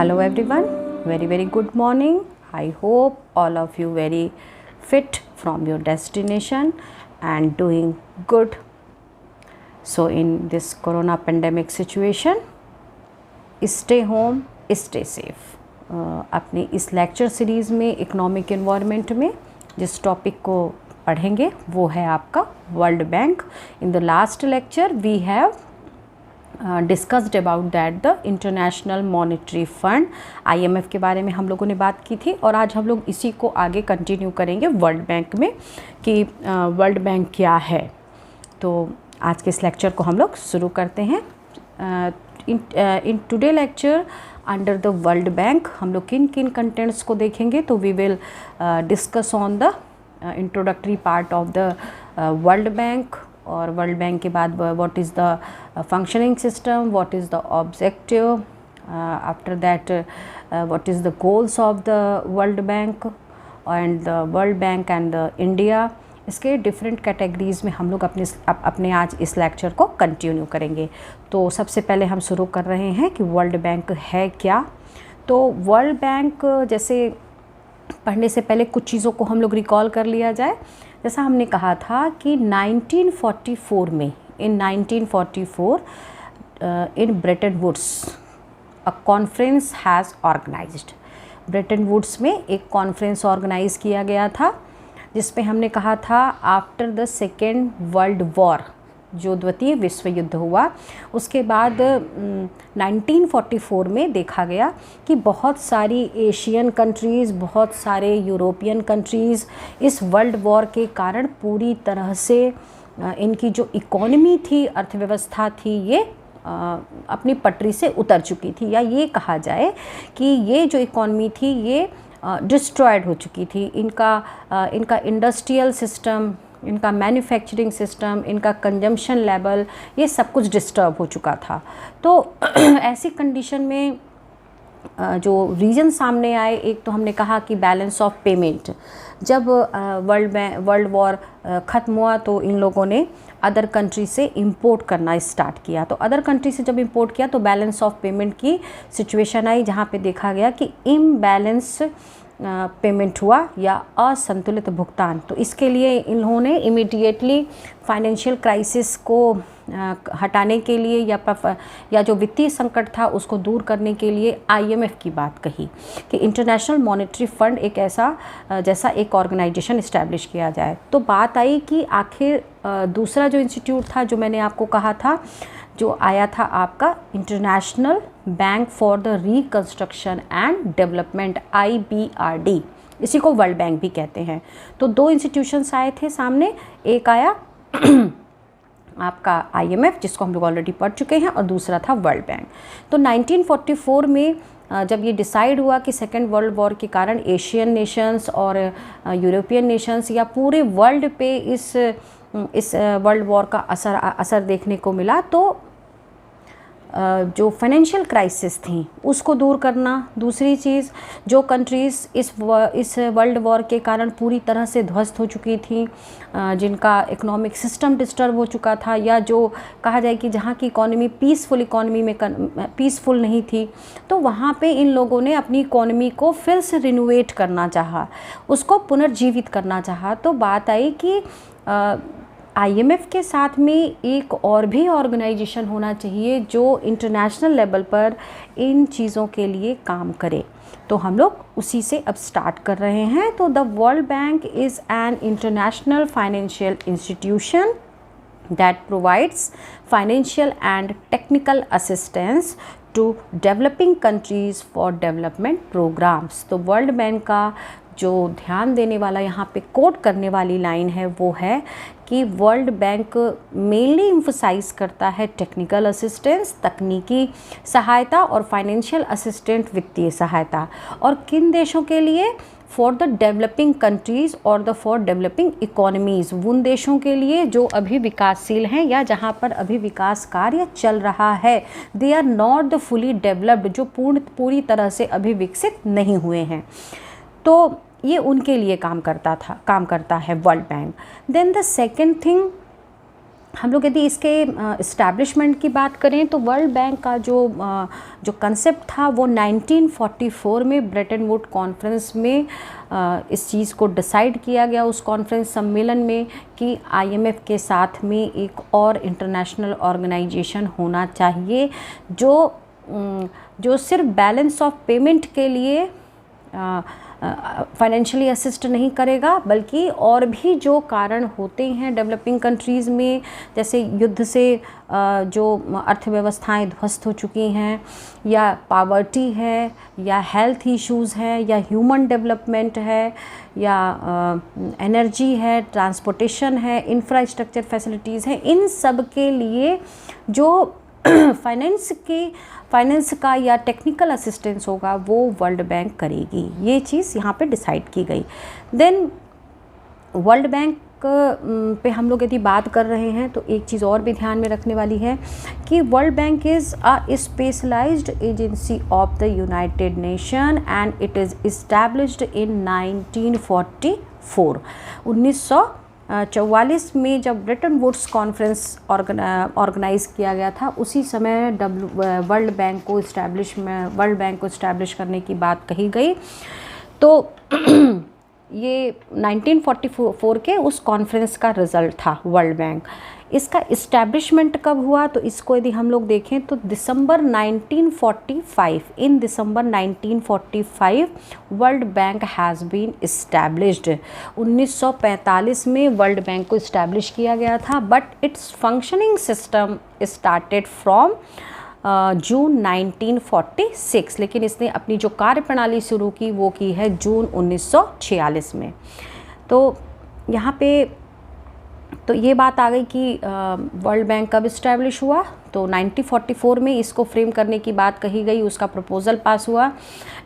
Hello everyone, very good morning. I hope all of you very fit from your destination and doing good. So in this corona pandemic situation, stay home, stay safe. अपने इस lecture series में economic environment में जिस topic को पढ़ेंगे वो है आपका world bank. In the last lecture we have discussed about that the international monetary fund IMF के बारे में हम लोगों ने बात की थी और आज हम लोग इसी को आगे कंटिन्यू करेंगे वर्ल्ड बैंक में कि वर्ल्ड बैंक क्या है. तो आज के इस लेक्चर को हम लोग शुरू करते हैं. In today lecture under the world bank हम लोग किन किन कंटेंट्स को देखेंगे. तो we will discuss on the introductory part of the world bank और वर्ल्ड बैंक के बाद what is the functioning system, what is the objective, after that what is the goals of the world bank and the world bank and the India. इसके different categories में हम लोग अपने आज इस लेक्चर को कंटिन्यू करेंगे. तो सबसे पहले हम शुरू कर रहे हैं कि वर्ल्ड बैंक है क्या. तो वर्ल्ड बैंक जैसे पढ़ने से पहले कुछ चीज़ों को हम लोग रिकॉल कर लिया जाए. जैसा हमने कहा था कि 1944 में in 1944 in Bretton Woods a conference has organised. Bretton Woods में एक कॉन्फ्रेंस ऑर्गेनाइज किया गया था जिसपे हमने कहा था after the second world war, जो द्वितीय विश्व युद्ध हुआ उसके बाद 1944 में देखा गया कि बहुत सारी एशियन कंट्रीज़, बहुत सारे यूरोपियन कंट्रीज़ इस वर्ल्ड वॉर के कारण पूरी तरह से इनकी जो इकोनॉमी थी, अर्थव्यवस्था थी, ये अपनी पटरी से उतर चुकी थी. या ये कहा जाए कि ये जो इकोनॉमी थी ये डिस्ट्रॉयड हो चुकी थी. इनका इंडस्ट्रियल सिस्टम, इनका मैन्युफैक्चरिंग सिस्टम, इनका कंजम्पशन लेवल, ये सब कुछ डिस्टर्ब हो चुका था. तो ऐसी कंडीशन में जो रीज़न सामने आए, एक तो हमने कहा कि बैलेंस ऑफ पेमेंट. जब वर्ल्ड वॉर ख़त्म हुआ तो इन लोगों ने अदर कंट्री से इंपोर्ट करना स्टार्ट किया. तो अदर कंट्री से जब इंपोर्ट किया तो बैलेंस ऑफ पेमेंट की सिचुएशन आई जहाँ पे देखा गया कि इम्बैलेंस पेमेंट हुआ या असंतुलित भुगतान. तो इसके लिए इन्होंने इमीडिएटली फाइनेंशियल क्राइसिस को हटाने के लिए या जो वित्तीय संकट था उसको दूर करने के लिए IMF की बात कही कि इंटरनेशनल मॉनेटरी फंड एक ऐसा जैसा एक ऑर्गेनाइजेशन इस्टेब्लिश किया जाए. तो बात आई कि आखिर दूसरा जो इंस्टीट्यूट था जो मैंने आपको कहा था, जो आया था आपका international bank for the reconstruction and development IBRD, इसी को वर्ल्ड बैंक भी कहते हैं. तो दो इंस्टीट्यूशंस आए थे सामने. एक आया आपका IMF जिसको हम लोग ऑलरेडी पढ़ चुके हैं और दूसरा था वर्ल्ड बैंक. तो 1944 में जब ये डिसाइड हुआ कि सेकेंड वर्ल्ड वॉर के कारण एशियन नेशंस और यूरोपियन नेशंस या पूरे वर्ल्ड पे इस वर्ल्ड वॉर का असर देखने को मिला, तो जो फाइनेंशियल क्राइसिस थी उसको दूर करना. दूसरी चीज़, जो कंट्रीज़ इस वर्ल्ड वॉर के कारण पूरी तरह से ध्वस्त हो चुकी थी, जिनका इकोनॉमिक सिस्टम डिस्टर्ब हो चुका था, या जो कहा जाए कि जहाँ की इकोनॉमी पीसफुल नहीं थी, तो वहाँ पे इन लोगों ने अपनी इकोनॉमी को फिर से रिनोवेट करना चाहा, उसको पुनर्जीवित करना चाहा. तो बात आई कि IMF के साथ में एक और भी ऑर्गेनाइजेशन होना चाहिए जो इंटरनेशनल लेवल पर इन चीज़ों के लिए काम करे. तो हम लोग उसी से अब स्टार्ट कर रहे हैं. तो the world bank is an international financial institution that provides financial and technical assistance to developing countries for development programmes. तो वर्ल्ड बैंक का जो ध्यान देने वाला, यहाँ पे कोट करने वाली लाइन है वो है कि वर्ल्ड बैंक मेनली एम्फसाइज करता है टेक्निकल असिस्टेंस, तकनीकी सहायता, और फाइनेंशियल असिस्टेंट, वित्तीय सहायता. और किन देशों के लिए? फॉर द डेवलपिंग कंट्रीज़ और द फॉर डेवलपिंग इकोनॉमीज़, उन देशों के लिए जो अभी विकासशील हैं या जहाँ पर अभी विकास कार्य चल रहा है. They are not the fully developed, जो पूरी तरह से अभी विकसित नहीं हुए हैं. तो ये उनके लिए काम करता है world bank. Then the second thing हम लोग यदि इसके इस्टेब्लिशमेंट की बात करें तो वर्ल्ड बैंक का जो कंसेप्ट था वो 1944 में ब्रेटन वुड कॉन्फ्रेंस में इस चीज़ को डिसाइड किया गया, उस कॉन्फ्रेंस सम्मेलन में, कि आईएमएफ के साथ में एक और इंटरनेशनल ऑर्गेनाइजेशन होना चाहिए जो सिर्फ बैलेंस ऑफ पेमेंट के लिए फाइनेंशियली असिस्ट नहीं करेगा, बल्कि और भी जो कारण होते हैं डेवलपिंग कंट्रीज़ में, जैसे युद्ध से जो अर्थव्यवस्थाएं ध्वस्त हो चुकी हैं, या पावर्टी है, या हेल्थ इश्यूज़ हैं, या ह्यूमन डेवलपमेंट है, या एनर्जी है, ट्रांसपोर्टेशन है, इंफ्रास्ट्रक्चर फैसिलिटीज़ हैं, इन सब के लिए जो फाइनेंस का या टेक्निकल असिस्टेंस होगा वो वर्ल्ड बैंक करेगी। ये चीज़ यहाँ पे डिसाइड की गई। देन वर्ल्ड बैंक पे हम लोग यदि बात कर रहे हैं तो एक चीज़ और भी ध्यान में रखने वाली है कि world bank is a specialised agency of the united nation and it is established in 1944। 1944 में जब ब्रेटन वुड्स कॉन्फ्रेंस ऑर्गेनाइज़ किया गया था, उसी समय वर्ल्ड बैंक को इस्टेब्लिश करने की बात कही गई। तो ये 1944 के उस कॉन्फ्रेंस का रिज़ल्ट था वर्ल्ड बैंक। इसका इस्टेब्लिशमेंट कब हुआ, तो इसको यदि हम लोग देखें तो December 1945 world bank has been established. 1945 में वर्ल्ड बैंक को इस्टेब्लिश किया गया था, but its functioning system started from June 1946, लेकिन इसने अपनी जो कार्यप्रणाली शुरू की वो की है जून 1946 में। तो यहाँ पे तो ये बात आ गई कि वर्ल्ड बैंक कब इस्टेब्लिश हुआ, तो 1944 में इसको फ्रेम करने की बात कही गई, उसका प्रपोज़ल पास हुआ,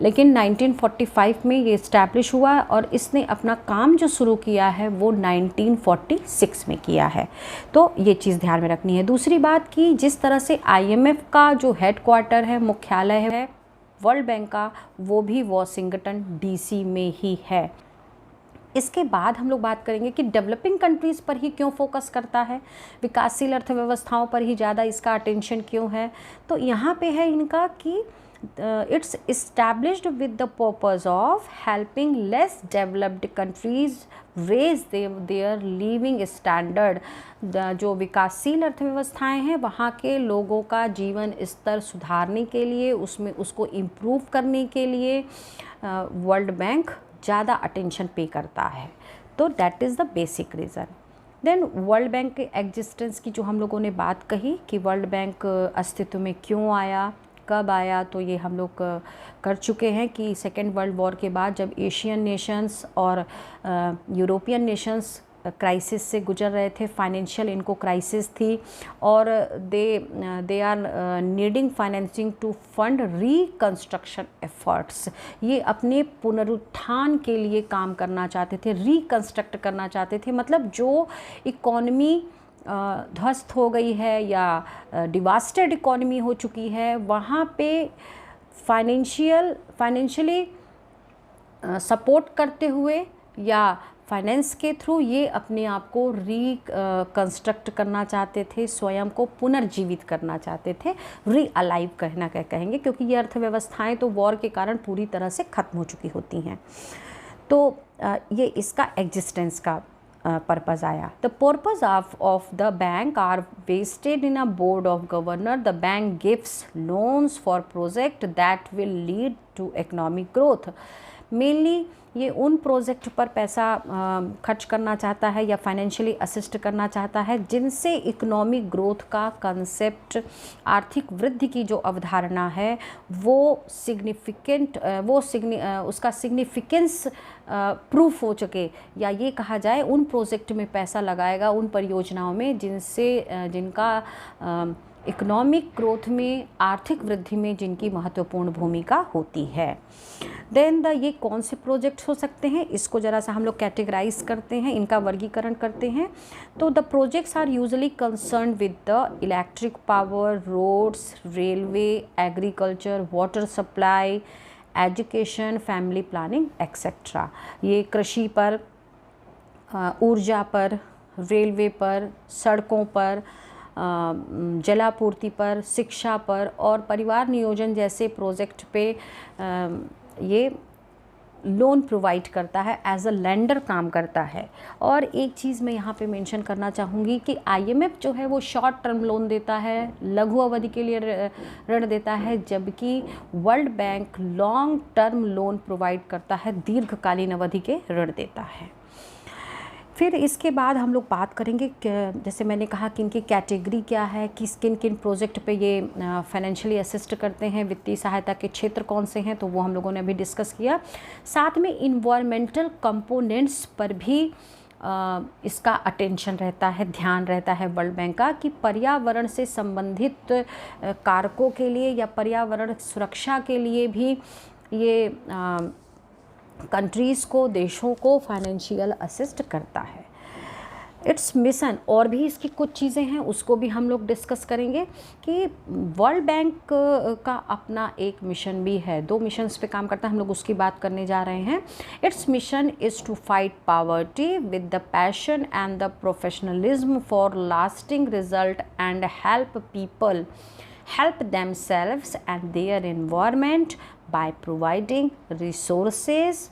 लेकिन 1945 में ये इस्टेब्लिश हुआ और इसने अपना काम जो शुरू किया है वो 1946 में किया है। तो ये चीज़ ध्यान में रखनी है। दूसरी बात कि जिस तरह से आईएमएफ का जो हेड क्वार्टर है, मुख्यालय है वर्ल्ड बैंक का, वो भी वॉशिंगटन डीसी में ही है। इसके बाद हम लोग बात करेंगे कि डेवलपिंग कंट्रीज़ पर ही क्यों फोकस करता है, विकासशील अर्थव्यवस्थाओं पर ही ज़्यादा इसका अटेंशन क्यों है। तो यहाँ पे है इनका कि it's established with the purpose of helping less developed countries raise their living standard. जो विकासशील अर्थव्यवस्थाएं हैं वहाँ के लोगों का जीवन स्तर सुधारने के लिए, उसको इम्प्रूव करने के लिए वर्ल्ड बैंक ज़्यादा अटेंशन पे करता है। तो that is the basic reason. Then world bank के एग्जिस्टेंस की जो हम लोगों ने बात कही कि वर्ल्ड बैंक अस्तित्व में क्यों आया, कब आया, तो ये हम लोग कर चुके हैं कि सेकेंड वर्ल्ड वॉर के बाद जब एशियन नेशंस और यूरोपियन नेशंस क्राइसिस से गुजर रहे थे, फाइनेंशियल इनको क्राइसिस थी और they are needing financing to fund reconstruction efforts. ये अपने पुनरुत्थान के लिए काम करना चाहते थे, रिकंस्ट्रक्ट करना चाहते थे। मतलब जो इकॉनमी ध्वस्त हो गई है या डिवास्टेड इकॉनमी हो चुकी है, वहाँ पे फाइनेंशियली सपोर्ट करते हुए या फाइनेंस के थ्रू ये अपने आप को रिकंस्ट्रक्ट करना चाहते थे, स्वयं को पुनर्जीवित करना चाहते थे, रीअलाइव कहना कहेंगे, क्योंकि ये अर्थव्यवस्थाएं तो वॉर के कारण पूरी तरह से ख़त्म हो चुकी होती हैं। तो ये इसका एग्जिस्टेंस का पर्पज़ आया। The purpose of the bank are vested in a board of governor. The bank gives loans for project that will lead to economic growth. Mainly ये उन प्रोजेक्ट पर पैसा खर्च करना चाहता है या फाइनेंशियली असिस्ट करना चाहता है जिनसे इकोनॉमिक ग्रोथ का कंसेप्ट, आर्थिक वृद्धि की जो अवधारणा है वो उसका सिग्निफिकेंस प्रूफ हो सके, या ये कहा जाए उन प्रोजेक्ट में पैसा लगाएगा, उन परियोजनाओं में जिनका इकोनॉमिक ग्रोथ में, आर्थिक वृद्धि में जिनकी महत्वपूर्ण भूमिका होती है। देन ये कौन से प्रोजेक्ट्स हो सकते हैं, इसको ज़रा सा हम लोग कैटेगराइज करते हैं, इनका वर्गीकरण करते हैं। तो the projects are usually concern with the electric power, roads, railway, agriculture, water supply, education, family planning etcetera. ये कृषि पर, ऊर्जा पर, रेलवे पर, सड़कों पर, जलापूर्ति पर, शिक्षा पर और परिवार नियोजन जैसे प्रोजेक्ट पे ये लोन प्रोवाइड करता है, एज अ लेंडर काम करता है। और एक चीज़ मैं यहाँ पे मेंशन करना चाहूँगी कि आईएमएफ जो है वो शॉर्ट टर्म लोन देता है, लघु अवधि के लिए ऋण देता है, जबकि world bank long term loan provide करता है, दीर्घकालीन अवधि के ऋण देता है। फिर इसके बाद हम लोग बात करेंगे जैसे मैंने कहा कि इनकी कैटेगरी क्या है, किन किन प्रोजेक्ट पे ये फाइनेंशियली असिस्ट करते हैं, वित्तीय सहायता के क्षेत्र कौन से हैं, तो वो हम लोगों ने अभी डिस्कस किया। साथ में इन्वायरमेंटल कंपोनेंट्स पर भी इसका अटेंशन रहता है, ध्यान रहता है वर्ल्ड बैंक का, कि पर्यावरण से संबंधित कारकों के लिए या पर्यावरण सुरक्षा के लिए भी ये कंट्रीज़ को, देशों को फाइनेंशियल असिस्ट करता है। इट्स मिशन, और भी इसकी कुछ चीज़ें हैं उसको भी हम लोग डिस्कस करेंगे कि वर्ल्ड बैंक का अपना एक मिशन भी है, 2 मिशंस पे काम करता है, हम लोग उसकी बात करने जा रहे हैं। Its mission is to fight poverty with the passion and the professionalism for lasting result and help people help themselves and their environment by providing resources,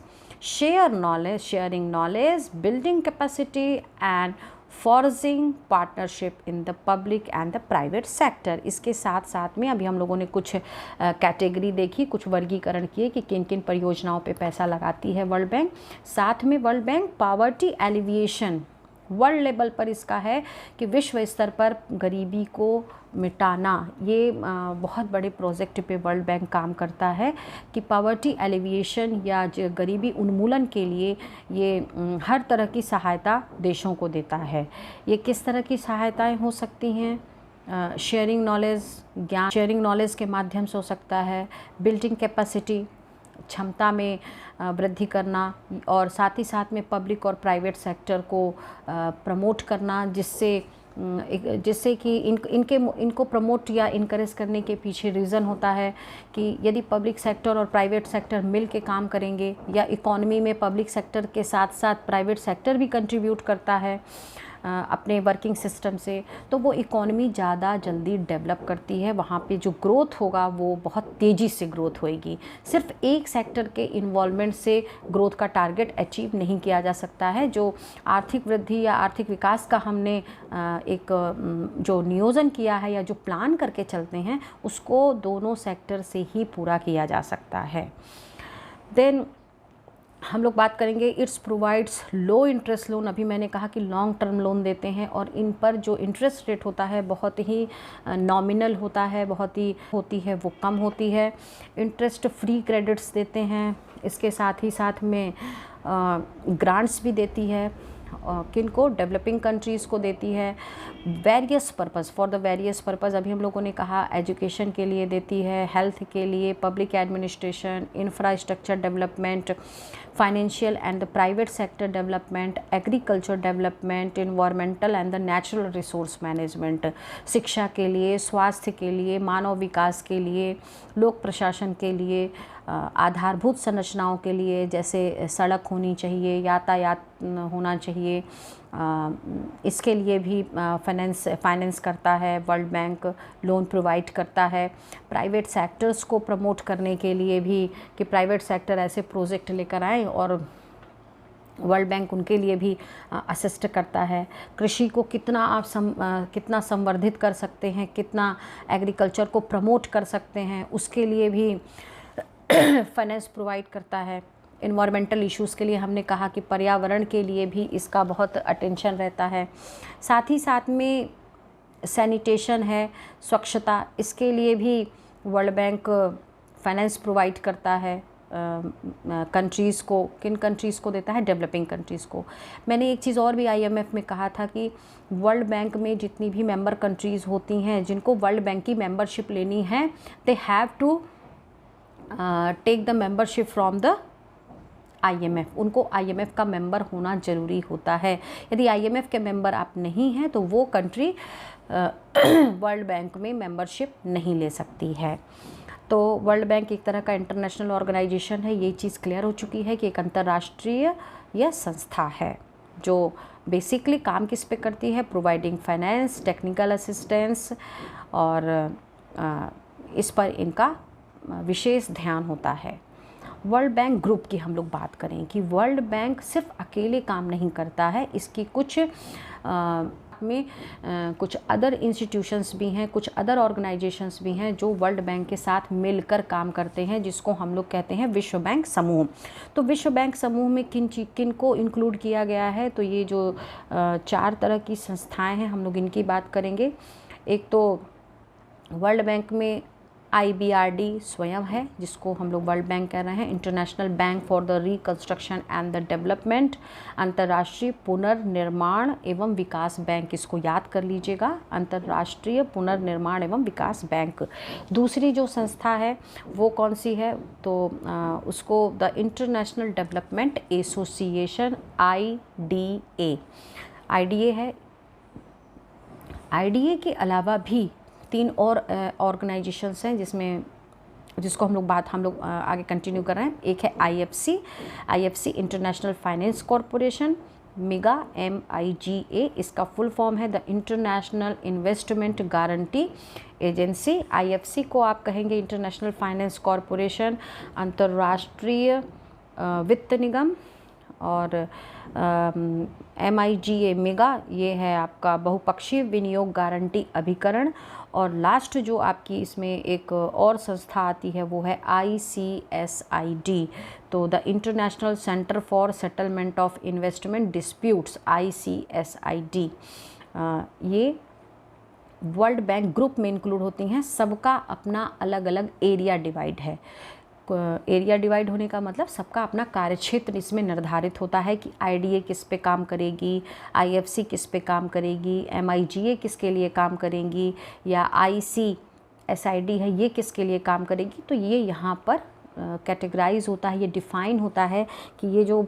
sharing knowledge, building capacity and forging partnership in the public and the private sector। इसके साथ साथ में अभी हम लोगों ने कुछ category देखी, कुछ वर्गीकरण किए कि किन किन परियोजनाओं पे पैसा लगाती है वर्ल्ड बैंक। साथ में world bank poverty alleviation, world level पर इसका है कि विश्व स्तर पर गरीबी को मिटाना, ये बहुत बड़े प्रोजेक्ट पे वर्ल्ड बैंक काम करता है कि पॉवर्टी एलिविएशन या गरीबी उन्मूलन के लिए ये हर तरह की सहायता देशों को देता है। ये किस तरह की सहायताएं हो सकती हैं? शेयरिंग नॉलेज, ज्ञान शेयरिंग नॉलेज के माध्यम से हो सकता है, बिल्डिंग कैपेसिटी, क्षमता में वृद्धि करना, और साथ ही साथ में पब्लिक और प्राइवेट सेक्टर को प्रमोट करना, जिससे कि इनको प्रमोट या इनकरेज करने के पीछे रीज़न होता है कि यदि पब्लिक सेक्टर और प्राइवेट सेक्टर मिल के काम करेंगे, या इकोनॉमी में पब्लिक सेक्टर के साथ साथ प्राइवेट सेक्टर भी कंट्रीब्यूट करता है अपने वर्किंग सिस्टम से, तो वो इकोनॉमी ज़्यादा जल्दी डेवलप करती है, वहाँ पे जो ग्रोथ होगा वो बहुत तेज़ी से ग्रोथ होएगी। सिर्फ एक सेक्टर के इन्वॉल्वमेंट से ग्रोथ का टारगेट अचीव नहीं किया जा सकता है। जो आर्थिक वृद्धि या आर्थिक विकास का हमने एक जो नियोजन किया है या जो प्लान करके चलते हैं, उसको दोनों सेक्टर से ही पूरा किया जा सकता है। देन हम लोग बात करेंगे it's provides low interest loan. अभी मैंने कहा कि लॉन्ग टर्म लोन देते हैं और इन पर जो इंटरेस्ट रेट होता है बहुत ही नॉमिनल होता है, बहुत ही होती है वो कम होती है। इंटरेस्ट फ्री क्रेडिट्स देते हैं, इसके साथ ही साथ में ग्रांट्स भी देती है। किनको? डेवलपिंग कंट्रीज़ को देती है। Various purpose, for the various purpose, अभी हम लोगों ने कहा एजुकेशन के लिए देती है, हेल्थ के लिए, public administration, infrastructure development, financial and the private sector development, agriculture development, environmental and the natural resource management, शिक्षा के लिए, स्वास्थ्य के लिए, मानव विकास के लिए, लोक प्रशासन के लिए, आधारभूत संरचनाओं के लिए, जैसे सड़क होनी चाहिए, यातायात होना चाहिए, इसके लिए भी फाइनेंस करता है वर्ल्ड बैंक, लोन प्रोवाइड करता है। प्राइवेट सेक्टर्स को प्रमोट करने के लिए भी कि प्राइवेट सेक्टर ऐसे प्रोजेक्ट लेकर आए, और वर्ल्ड बैंक उनके लिए भी असिस्ट करता है। कृषि को कितना आप कितना संवर्धित कर सकते हैं, कितना एग्रीकल्चर को प्रमोट कर सकते हैं, उसके लिए भी फाइनेंस प्रोवाइड करता है। इन्वायरमेंटल इश्यूज़ के लिए हमने कहा कि पर्यावरण के लिए भी इसका बहुत अटेंशन रहता है। साथ ही साथ में सैनिटेशन है, स्वच्छता, इसके लिए भी वर्ल्ड बैंक फाइनेंस प्रोवाइड करता है कंट्रीज़ को। किन कंट्रीज़ को देता है? डेवलपिंग कंट्रीज़ को। मैंने एक चीज़ और भी आईएमएफ में कहा था कि वर्ल्ड बैंक में जितनी भी मेंबर कंट्रीज़ होती हैं जिनको वर्ल्ड बैंक की मेंबरशिप लेनी है, they have to take the membership from the IMF. उनको आईएमएफ का मेंबर होना ज़रूरी होता है। यदि आईएमएफ के मेंबर आप नहीं हैं तो वो कंट्री वर्ल्ड बैंक में मेंबरशिप नहीं ले सकती है। तो वर्ल्ड बैंक एक तरह का इंटरनेशनल ऑर्गेनाइजेशन है, ये चीज़ क्लियर हो चुकी है कि एक अंतर्राष्ट्रीय यह संस्था है। जो बेसिकली काम किस पे करती है, प्रोवाइडिंग फाइनेंस, टेक्निकल असिस्टेंस, और इस पर इनका विशेष ध्यान होता है। वर्ल्ड बैंक ग्रुप की हम लोग बात करें कि वर्ल्ड बैंक सिर्फ अकेले काम नहीं करता है, इसकी कुछ अदर इंस्टीट्यूशंस भी हैं, कुछ अदर ऑर्गेनाइजेशंस भी हैं जो वर्ल्ड बैंक के साथ मिलकर काम करते हैं, जिसको हम लोग कहते हैं विश्व बैंक समूह। तो विश्व बैंक समूह में किन को इंक्लूड किया गया है, तो ये जो 4 तरह की संस्थाएं हैं हम लोग इनकी बात करेंगे। एक तो वर्ल्ड बैंक में IBRD स्वयं है, जिसको हम लोग वर्ल्ड बैंक कह रहे हैं, international bank for the reconstruction and the development, अंतर्राष्ट्रीय पुनर्निर्माण एवं विकास बैंक, इसको याद कर लीजिएगा, अंतर्राष्ट्रीय पुनर्निर्माण एवं विकास बैंक। दूसरी जो संस्था है वो कौन सी है, तो उसको the international development association IDA है। IDA के अलावा भी 3 और ऑर्गेनाइजेशंस हैं जिसको हम लोग आगे कंटिन्यू कर रहे हैं। एक है IFC international finance corporation, MIGA MIGA, इसका फुल फॉर्म है the international investment guarantee agency. IFC को आप कहेंगे इंटरनेशनल फाइनेंस कॉरपोरेशन, अंतर्राष्ट्रीय वित्त निगम, और MIGA ये है आपका बहुपक्षीय विनियोग गारंटी अभिकरण। और लास्ट जो आपकी इसमें एक और संस्था आती है वो है ICSID, तो the international centre for settlement of investment disputes, ICSID। ये वर्ल्ड बैंक ग्रुप में इंक्लूड होती हैं। सबका अपना अलग अलग एरिया डिवाइड है। एरिया डिवाइड होने का मतलब सबका अपना कार्यक्षेत्र इसमें निर्धारित होता है कि IDA किस पे काम करेगी, IFC किस पे काम करेगी, MIGA किसके लिए काम करेंगी, या ICSID है ये किसके लिए काम करेगी। तो ये यहाँ पर कैटेगराइज होता है, ये डिफ़ाइन होता है कि ये जो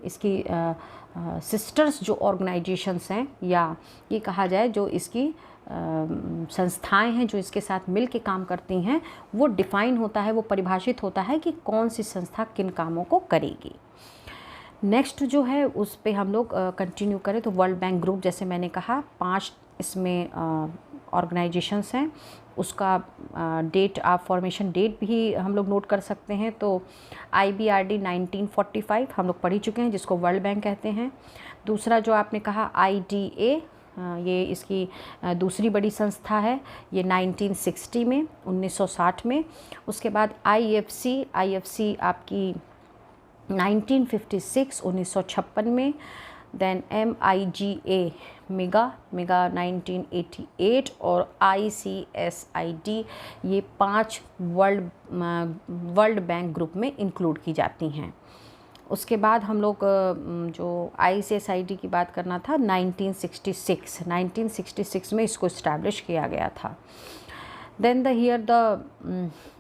इसकी सिस्टर्स जो ऑर्गेनाइजेशंस हैं, या ये कहा जाए जो इसकी संस्थाएं हैं जो इसके साथ मिल के काम करती हैं, वो डिफ़ाइन होता है, वो परिभाषित होता है कि कौन सी संस्था किन कामों को करेगी। नेक्स्ट जो है उस पे हम लोग कंटिन्यू करें तो वर्ल्ड बैंक ग्रुप, जैसे मैंने कहा 5 इसमें ऑर्गेनाइजेशंस हैं। उसका डेट, आप फॉर्मेशन डेट भी हम लोग नोट कर सकते हैं। तो IBRD 1945 हम लोग पढ़ ही चुके हैं, जिसको वर्ल्ड बैंक कहते हैं। दूसरा जो आपने कहा IDA, ये इसकी दूसरी बड़ी संस्था है, ये 1960 में 1960 में। उसके बाद IFC आपकी 1956 1956 में। देन MIGA 1988 और ICSID ये 5 वर्ल्ड बैंक ग्रुप में इंक्लूड की जाती हैं। उसके बाद हम लोग जो ICSID की बात करना था, 1966 में इसको इस्टेब्लिश किया गया था। Then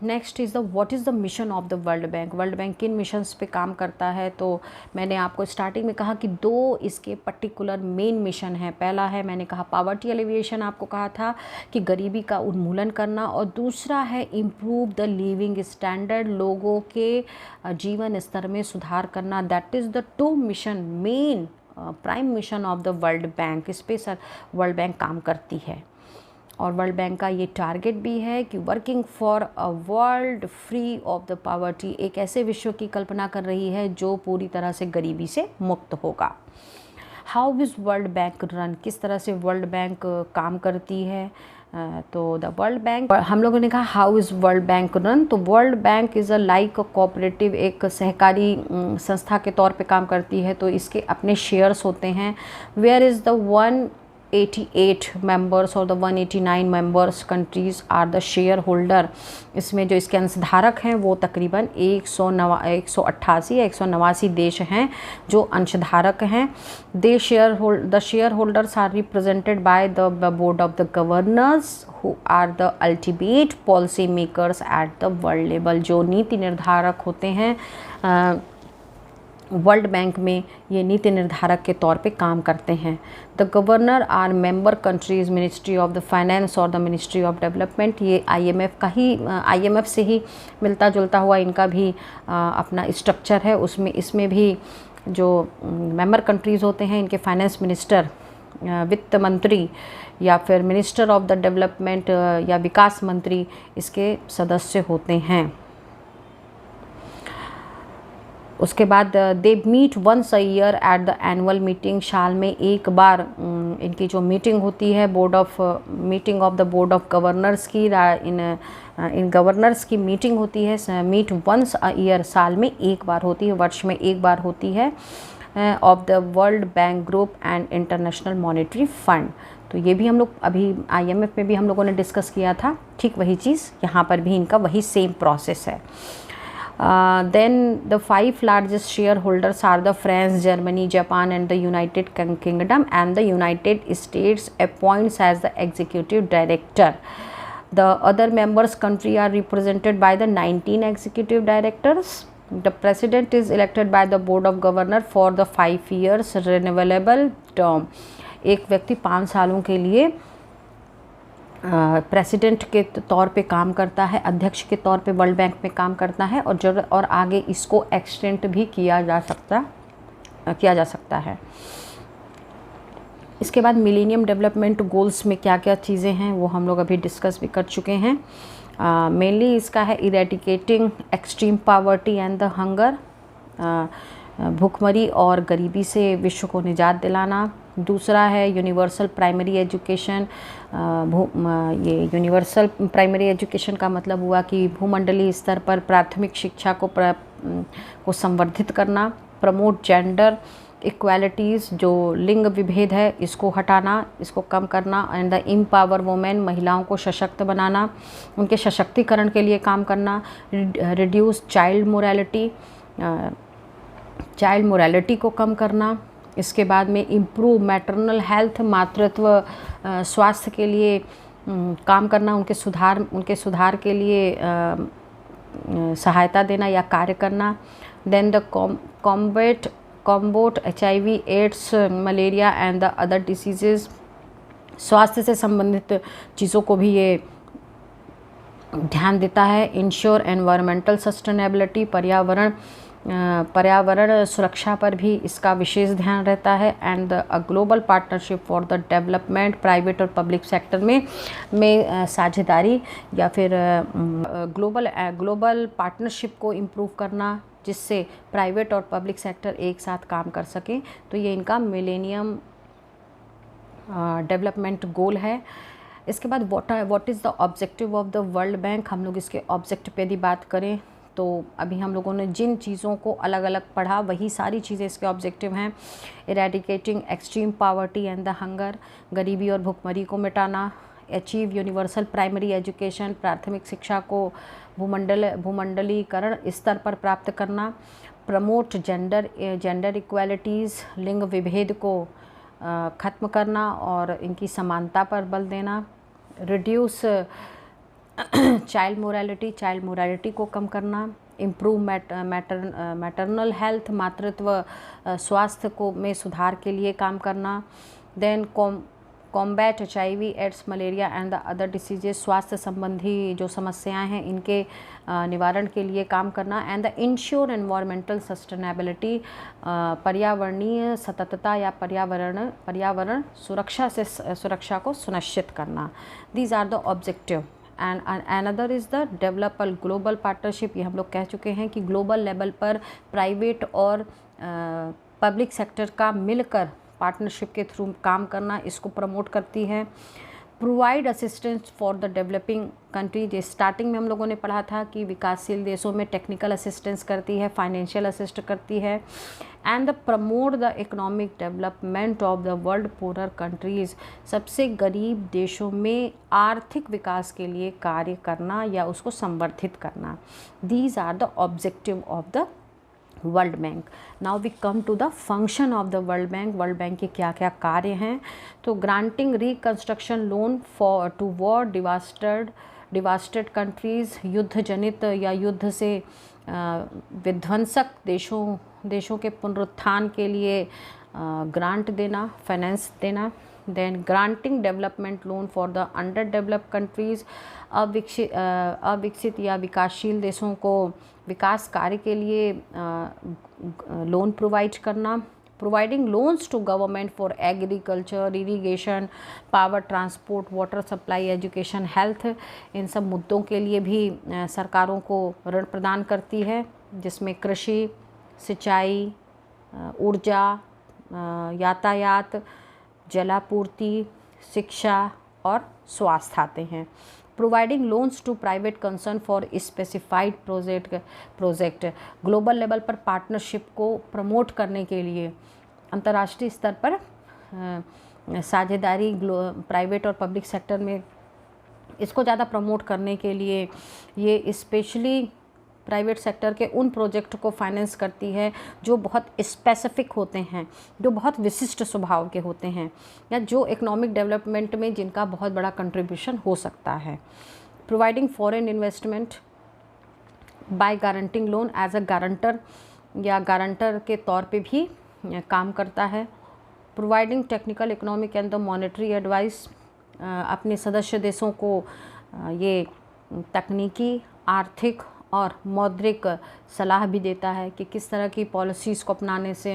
next is the what is the mission of the world bank. World bank किन मिशंस पे काम करता है, तो मैंने आपको स्टार्टिंग में कहा कि 2 इसके पर्टिकुलर मेन मिशन है। पहला है, मैंने कहा पावर्टी एलिविएशन, आपको कहा था कि गरीबी का उन्मूलन करना, और दूसरा है इम्प्रूव द लिविंग स्टैंडर्ड, लोगों के जीवन स्तर में सुधार करना। That is the 2 mission, main prime mission of the world bank. इस पे वर्ल्ड बैंक काम करती है। और वर्ल्ड बैंक का ये टारगेट भी है कि working for a world free of the poverty, एक ऐसे विश्व की कल्पना कर रही है जो पूरी तरह से गरीबी से मुक्त होगा। How is World Bank run, किस तरह से वर्ल्ड बैंक काम करती है, तो द वर्ल्ड बैंक, हम लोगों ने कहा how is World Bank run, तो world bank is a like cooperative, एक सहकारी संस्था के तौर पे काम करती है। तो इसके अपने शेयर्स होते हैं। वेयर इज़ द 188 मेंबर्स और the 189 members countries are the share holder. इसमें जो इसके अंशधारक हैं वो तकरीबन 188 या 189 देश हैं जो अंशधारक हैं। The share holders are represented by the board of the governors who are the ultimate policy makers at the world level. जो नीति निर्धारक होते हैं वर्ल्ड बैंक में, ये नीति निर्धारक के तौर पे काम करते हैं। The governor are member countries, ministry of the finance और द मिनिस्ट्री ऑफ डेवलपमेंट। ये IMF से ही मिलता जुलता हुआ इनका भी अपना स्ट्रक्चर है। इसमें भी जो मेंबर कंट्रीज़ होते हैं इनके फाइनेंस मिनिस्टर, वित्त मंत्री या फिर मिनिस्टर ऑफ द डेवलपमेंट या विकास मंत्री इसके सदस्य होते हैं। उसके बाद they meet once a year at the annual meeting, साल में एक बार इनकी जो मीटिंग होती है meeting of the board of governors की, इन गवर्नर्स की मीटिंग होती है, मीट वंस अ ईयर, साल में एक बार होती है, वर्ष में एक बार होती है, of the world bank group and international monetary fund. तो ये भी हम लोग अभी IMF में भी हम लोगों ने डिस्कस किया था, ठीक वही चीज़ यहाँ पर भी इनका वही सेम प्रोसेस है। Then the 5 largest shareholders are the France, Germany, Japan and the United Kingdom, and the United States appoints as the executive director. The other members country are represented by the 19 executive directors. The president is elected by the board of governor for the 5 years renewable term. एक व्यक्ति 5 सालों के लिए president के तौर पे काम करता है, अध्यक्ष के तौर पे वर्ल्ड बैंक में काम करता है, और जरूरत और आगे इसको एक्सटेंड भी किया जा सकता है। इसके बाद मिलेनियम डेवलपमेंट गोल्स में क्या क्या चीज़ें हैं वो हम लोग अभी डिस्कस भी कर चुके हैं। मेनली इसका है eradicating extreme poverty and the hunger, भूखमरी और गरीबी से विश्व को निजात दिलाना। दूसरा है यूनिवर्सल प्राइमरी एजुकेशन। ये यूनिवर्सल प्राइमरी एजुकेशन का मतलब हुआ कि भूमंडलीय स्तर पर प्राथमिक शिक्षा को संवर्धित करना। प्रमोट जेंडर इक्वालिटीज़, जो लिंग विभेद है इसको हटाना, इसको कम करना। एंड द एम्पावर वुमेन, महिलाओं को सशक्त बनाना, उनके सशक्तिकरण के लिए काम करना। रिड्यूस चाइल्ड मोरालिटी को कम करना। इसके बाद में इम्प्रूव मैटरनल हेल्थ, मातृत्व स्वास्थ्य के लिए काम करना, उनके सुधार के लिए सहायता देना या कार्य करना। Then the combat HIV, AIDS, malaria and the other diseases, स्वास्थ्य से संबंधित चीज़ों को भी ये ध्यान देता है। इंश्योर एनवायरमेंटल सस्टेनेबिलिटी, पर्यावरण सुरक्षा पर भी इसका विशेष ध्यान रहता है। And a global partnership for the development, private और पब्लिक सेक्टर में साझेदारी या फिर ग्लोबल पार्टनरशिप को इम्प्रूव करना, जिससे प्राइवेट और पब्लिक सेक्टर एक साथ काम कर सकें। तो ये इनका मिलेनियम डेवलपमेंट गोल है। इसके बाद what is the objective of the world bank. हम लोग इसके ऑब्जेक्टिव पे यदि बात करें तो अभी हम लोगों ने जिन चीज़ों को अलग अलग पढ़ा वही सारी चीज़ें इसके ऑब्जेक्टिव हैं। Eradicating extreme poverty and the hunger, गरीबी और भुखमरी को मिटाना। अचीव यूनिवर्सल प्राइमरी एजुकेशन, प्राथमिक शिक्षा को भूमंडलीकरण स्तर पर प्राप्त करना। प्रमोट जेंडर इक्वालिटीज़, लिंग विभेद को ख़त्म करना और इनकी समानता पर बल देना। रिड्यूस चाइल्ड मोरालिटी को कम करना। इम्प्रूव मैटरनल हेल्थ, मातृत्व स्वास्थ्य को में सुधार के लिए काम करना। Then combat HIV, AIDS, malaria and the other diseases, स्वास्थ्य संबंधी जो समस्याएं हैं इनके निवारण के लिए काम करना। And the ensure environmental sustainability, पर्यावरणीय सततता या पर्यावरण सुरक्षा को सुनिश्चित करना। These are the objective. And another is the developer global partnership. ये हम लोग कह चुके हैं कि ग्लोबल लेवल पर प्राइवेट और पब्लिक सेक्टर का मिलकर पार्टनरशिप के थ्रू काम करना इसको प्रमोट करती है। Provide assistance for the developing country, जो स्टार्टिंग में हम लोगों ने पढ़ा था कि विकासशील देशों में टेक्निकल असिस्टेंस करती है, फाइनेंशियल असिस्ट करती है। And the promote the economic development of the world poor countries, सबसे गरीब देशों में आर्थिक विकास के लिए कार्य करना या उसको संवर्धित करना। These are the objective of the world Bank. Now we come to the function of the world bank. World bank के क्या क्या कार्य हैं। तो granting reconstruction loan for to war devastated countries, युद्ध जनित या युद्ध से विध्वंसक देशों के पुनरुत्थान के लिए ग्रांट देना, फाइनेंस देना। Then granting development loan for the under developed countries, अविकसित या विकासशील देशों को विकास कार्य के लिए लोन प्रोवाइड करना। Providing loans to government for agriculture, irrigation, power, transport, water supply, education, health, इन सब मुद्दों के लिए भी सरकारों को ऋण प्रदान करती है, जिसमें कृषि, सिंचाई, ऊर्जा, यातायात, जलापूर्ति, शिक्षा और स्वास्थ्य आते हैं। Providing loans to private concern for specified project, global level पर पार्टनरशिप को प्रमोट करने के लिए, अंतर्राष्ट्रीय स्तर पर साझेदारी प्राइवेट और पब्लिक सेक्टर में इसको ज़्यादा प्रमोट करने के लिए ये स्पेशली प्राइवेट सेक्टर के उन प्रोजेक्ट को फाइनेंस करती है जो बहुत स्पेसिफिक होते हैं, जो बहुत विशिष्ट स्वभाव के होते हैं, या जो इकोनॉमिक डेवलपमेंट में जिनका बहुत बड़ा कंट्रीब्यूशन हो सकता है। Providing foreign investment by guaranteeing loan as a guarantor, या गारंटर के तौर पे भी काम करता है। Providing technical, economic and the monetary advice, अपने सदस्य देशों को ये तकनीकी, आर्थिक और मौद्रिक सलाह भी देता है कि किस तरह की पॉलिसीज़ को अपनाने से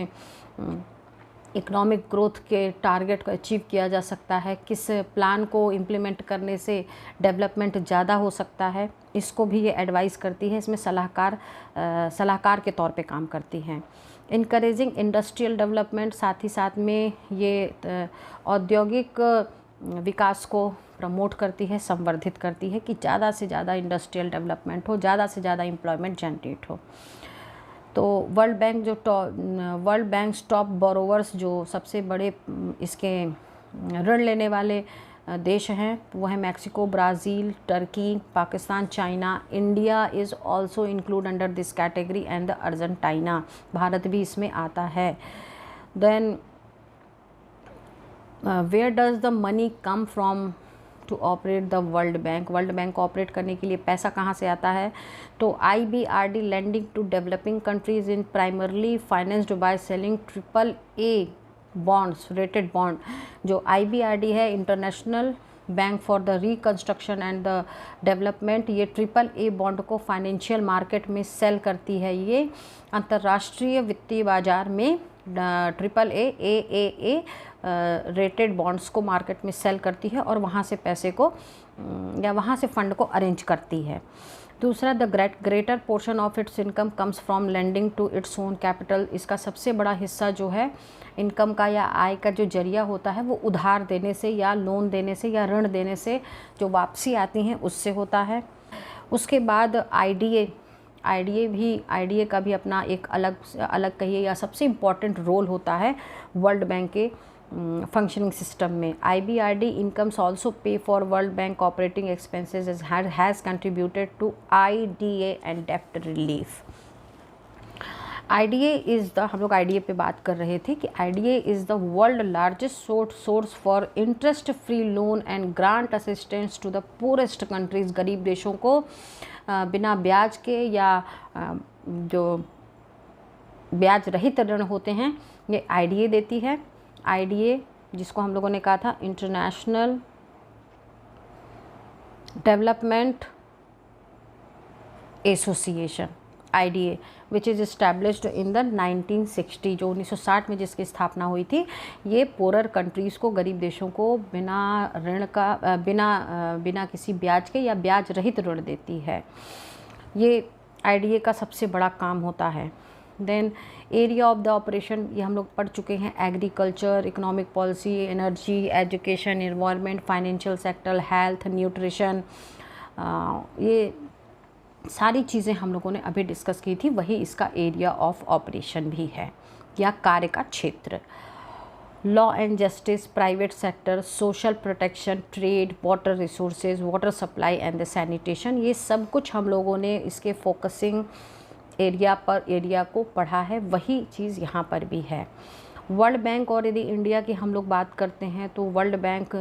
इकोनॉमिक ग्रोथ के टारगेट को अचीव किया जा सकता है, किस प्लान को इम्प्लीमेंट करने से डेवलपमेंट ज़्यादा हो सकता है, इसको भी ये एडवाइस करती है। इसमें सलाहकार के तौर पे काम करती हैं। इनकरेजिंग इंडस्ट्रियल डेवलपमेंट, साथ ही साथ में ये औद्योगिक विकास को प्रमोट करती है, संवर्धित करती है कि ज़्यादा से ज़्यादा इंडस्ट्रियल डेवलपमेंट हो, ज़्यादा से ज़्यादा एम्प्लॉयमेंट जनरेट हो। तो वर्ल्ड बैंक टॉप बोरोवर्स, जो सबसे बड़े इसके ऋण लेने वाले देश हैं, वो है Mexico, Brazil, Turkey, Pakistan, China. India is also include under this category and the Argentina, Bharat भी इसमें आता है। Then where does the money come from to operate the world bank, world bank को ऑपरेट करने के लिए पैसा कहाँ से आता है? तो IBRD lending to developing countries in primarily financed by selling AAA bonds, rated bond. जो IBRD है, international bank for the reconstruction and the development, ये AAA बॉन्ड को फाइनेंशियल मार्केट में सेल करती है। ये अंतर्राष्ट्रीय वित्तीय बाजार में AAA रेटेड बॉन्ड्स को मार्केट में सेल करती है और वहाँ से पैसे को या वहाँ से फंड को अरेंज करती है। दूसरा, the greater portion of its income comes from lending to its own capital, इसका सबसे बड़ा हिस्सा जो है इनकम का या आय का जो जरिया होता है वो उधार देने से या लोन देने से या ऋण देने से जो वापसी आती हैं उससे होता है। उसके बाद IDA का भी अपना एक अलग कहिए या सबसे इम्पॉर्टेंट रोल होता है वर्ल्ड बैंक के फंक्शनिंग सिस्टम में। IBRD incomes also pay for World Bank operating expenses has contributed to IDA and डेप्ट रिलीफ। IDA इज़ द, हम लोग IDA पे बात कर रहे थे कि IDA is the world largest source for interest free loan and grant assistance to the poorest countries, गरीब देशों को बिना ब्याज के या जो ब्याज रहित ऋण होते हैं ये IDA देती है। IDA जिसको हम लोगों ने कहा था international development association, IDA which is established in the 1960, जो 1960 में जिसकी स्थापना हुई थी। ये पोरर कंट्रीज़ को, गरीब देशों को बिना ऋण का बिना किसी ब्याज के या ब्याज रहित ऋण देती है। ये IDA का सबसे बड़ा काम होता है। Then area of the operation, ये हम लोग पढ़ चुके हैं, agriculture, economic policy, energy, education, environment, financial sector, health, nutrition, ये सारी चीज़ें हम लोगों ने अभी डिस्कस की थी, वही इसका एरिया ऑफ ऑपरेशन भी है या कार्य का क्षेत्र। Law and justice, private sector, social protection, trade, water resources, water supply and the sanitation, ये सब कुछ हम लोगों ने इसके फोकसिंग एरिया को पढ़ा है, वही चीज़ यहाँ पर भी है। वर्ल्ड बैंक और यदि इंडिया की हम लोग बात करते हैं तो वर्ल्ड बैंक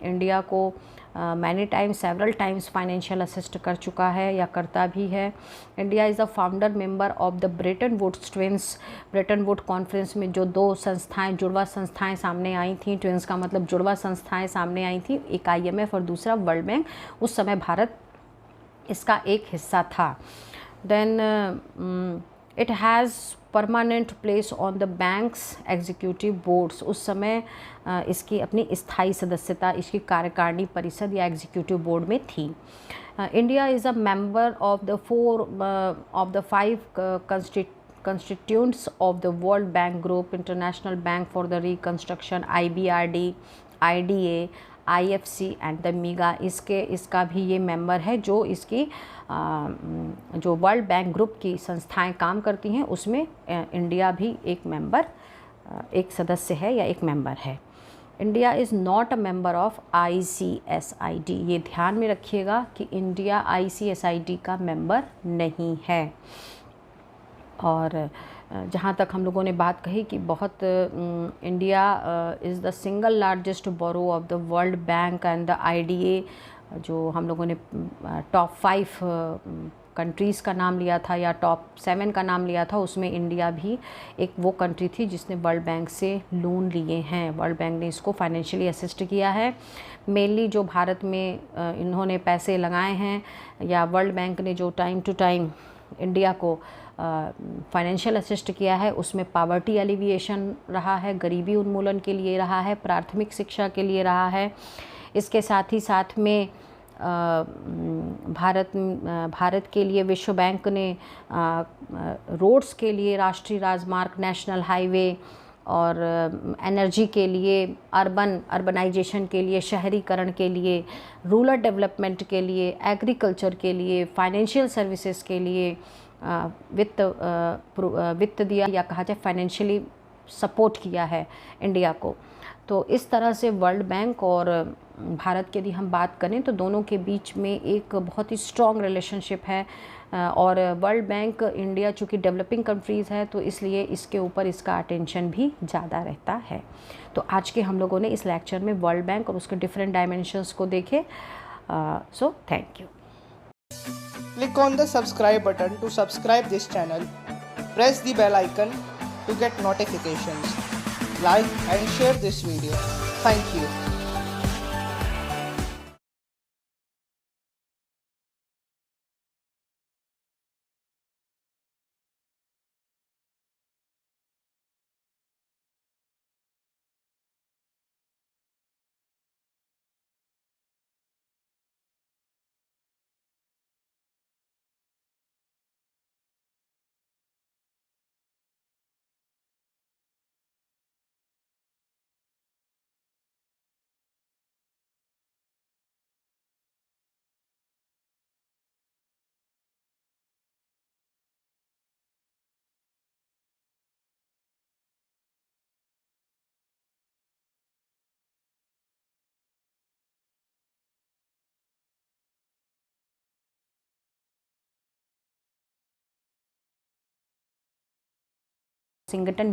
इंडिया को many times several times financial assist कर चुका है या करता भी है। India is a founder member of the Bretton Woods twins. Bretton Wood conference में जो दो संस्थाएं, जुड़वा संस्थाएं सामने आई थी, ट्विंस का मतलब जुड़वा संस्थाएं सामने आई थी, एक IMF और दूसरा वर्ल्ड बैंक, उस समय भारत इसका एक हिस्सा था। Then it has permanent place on the bank's executive boards. उस समय इसकी अपनी स्थायी सदस्यता इसकी कार्यकारिणी परिषद या एग्जीक्यूटिव बोर्ड में थी। India is a member of the 5 constituents of the World Bank Group, International Bank for the Reconstruction, IBRD, IDA, IFC and the MIGA. इसका भी ये मेंबर है। जो इसकी जो वर्ल्ड बैंक ग्रुप की संस्थाएं काम करती हैं उसमें इंडिया भी एक मेंबर, एक सदस्य है या एक मेंबर है। India is not a member of ICSID। ये ध्यान में रखिएगा कि इंडिया ICSID का मेंबर नहीं है। और जहाँ तक हम लोगों ने बात कही कि बहुत India is the single largest borrow of the world bank and the IDA, जो हम लोगों ने टॉप 5 कंट्रीज़ का नाम लिया था या टॉप 7 का नाम लिया था, उसमें इंडिया भी एक वो कंट्री थी जिसने वर्ल्ड बैंक से लोन लिए हैं। वर्ल्ड बैंक ने इसको फाइनेंशियली असिस्ट किया है। मेनली जो भारत में इन्होंने पैसे लगाए हैं या वर्ल्ड बैंक ने जो टाइम टू टाइम इंडिया को फाइनेंशियल असिस्ट किया है, उसमें पावर्टी एलिविएशन रहा है, गरीबी उन्मूलन के लिए रहा है, प्राथमिक शिक्षा के लिए रहा है। इसके साथ ही साथ में भारत के लिए विश्व बैंक ने रोड्स के लिए, राष्ट्रीय राजमार्ग, नेशनल हाईवे और एनर्जी के लिए, अर्बनाइजेशन के लिए, शहरीकरण के लिए, रूरल डेवलपमेंट के लिए, एग्रीकल्चर के लिए, फाइनेंशियल सर्विसेज के लिए वित्त दिया या कहा जाए फाइनेंशियली सपोर्ट किया है इंडिया को। तो इस तरह से वर्ल्ड बैंक और भारत की यदि हम बात करें तो दोनों के बीच में एक बहुत ही स्ट्रॉन्ग रिलेशनशिप है। और वर्ल्ड बैंक इंडिया चूँकि डेवलपिंग कंट्रीज़ है तो इसलिए इसके ऊपर इसका अटेंशन भी ज़्यादा रहता है। तो आज के हम लोगों ने इस लेक्चर में वर्ल्ड बैंक और उसके डिफरेंट डायमेंशंस को देखे। So thank you. Click on the subscribe button to subscribe this channel. Press the bell icon to get notifications. Like and share this video. Thank you. Washington